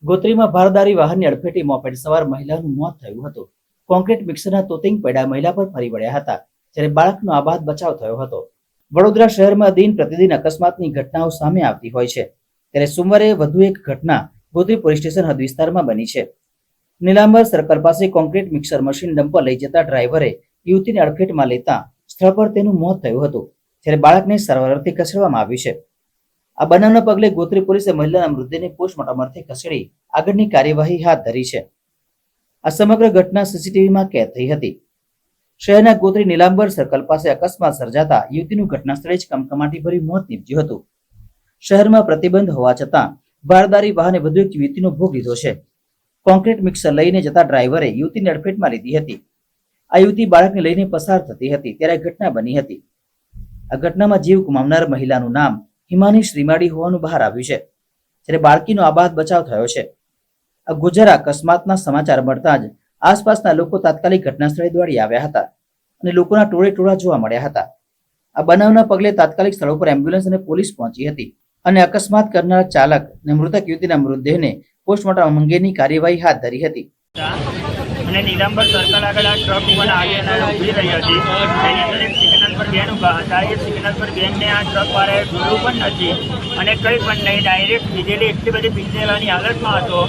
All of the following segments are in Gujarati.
ગોત્રીમાં ભારદારી વાહનની અડફેટે મોપેડ સવાર મહિલાનું મોત થયું હતું। કોન્ક્રીટ મિક્સરના તોતિંગ પડ્યા મહિલા પર ફરી વળ્યા હતા, જ્યારે બાળકનો આબાદ બચાવ થયો હતો। વડોદરા શહેરમાં દિન પ્રતિદિન અકસ્માતની ઘટનાઓ સામે આવતી હોય છે, ત્યારે સોમવારે વધુ એક ઘટના ગોત્રી પોલીસ સ્ટેશન હદ વિસ્તારમાં બની છે। નીલાંબર સર્કલ પાસે કોન્ક્રીટ મિક્સર મશીન ડમ્પર લઈ જતા ડ્રાઈવરે યુવતીને અડફેટમાં લેતા સ્થળ પર તેનું મોત થયું હતું, જ્યારે બાળકને સારવાર અર્થે ખસેડવામાં આવ્યું છે। આ બનાવના પગલે ગોત્રી પોલીસે મહિલાના મૃતદેહને પોસ્ટમોર્ટમ અર્થે ખસેડી આગળની કાર્યવાહી હાથ ધરી છે। આ સમગ્ર ઘટના સીસીટીવીમાં કેદ થઈ હતી। શહેરના ગોત્રી નીલાંબર સર્કલ પાસે અકસ્માત સર્જાતા યુવતીનું ઘટના સ્થળે જ કમકમાટીભર્યું મોત નીપજ્યું હતું। શહેરમાં પ્રતિબંધ હોવા છતાં ભારદારી વાહને વધુ એક યુવતીનો ભોગ લીધો છે। કોન્ક્રીટ મિક્સર લઈને જતા ડ્રાઈવરે યુવતીને અડફેટમાં લીધી હતી। આ યુવતી બાળકને લઈને પસાર થતી હતી ત્યારે ઘટના બની હતી। આ ઘટનામાં જીવ ગુમાવનાર મહિલાનું નામ હિમાની શ્રીમાળી હોવાનું બહાર આવ્યું છે, જ્યારે બાળકીનો આબાદ બચાવ થયો છે। આ ગુજર અકસ્માતના સમાચાર મળતા જ આસપાસના લોકો તાત્કાલિક ઘટના સ્થળે દોડી આવ્યા હતા અને લોકોના ટોળે ટોળા જોવા મળ્યા હતા। આ બનાવના પગલે તાત્કાલિક સ્થળો પર એમ્બ્યુલન્સ અને પોલીસ પહોંચી હતી અને અકસ્માત કરનાર ચાલક અને મૃતક યુવતીના મૃતદેહને પોસ્ટમોર્ટમ અંગેની કાર્યવાહી હાથ ધરી હતી। અને નીલાંબર સર્કલ આગળ આ ટ્રક મને આગળ ઉભી રહી હતી, એની અંદર એક સિગ્નલ પર બેન ઊભા હતા। એ સિગ્નલ પર બેનને આ ટ્રકવાળાએ જોયું પણ નથી અને કંઈ પણ નહીં, ડાયરેક્ટ પીધેલી એટલી બધી પીધેલાની હાલતમાં હતો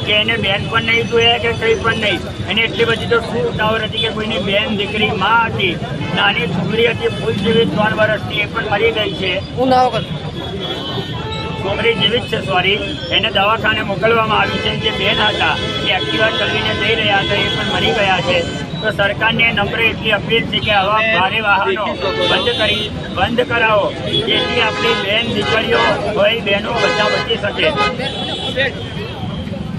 કે એને બેન પણ નહીં જોયા કે કંઈ પણ નહીં। એને એટલી બધી તો શું ઉતાવળ હતી કે કોઈની બેન દીકરી માં હતી, નાની છોકરી હતી ફૂલ જેવી 3 વર્ષની, એ પણ મરી ગઈ છે। છોકરી જેવી જ છે, સોરી, એને દવાખાને મોકલવામાં આવ્યું છે। જે બેન હતા એ એક્ટિવા ચલાવીને જઈ રહ્યા હતા, એ પણ મરી ગયા છે। તો સરકારને નમ્ર એટલી અપીલ છે કે આવા ભારે વાહનો બંધ કરાવો, જેથી આપણી બેન દીકરીઓ હોય બહેનો બધા બચી શકે।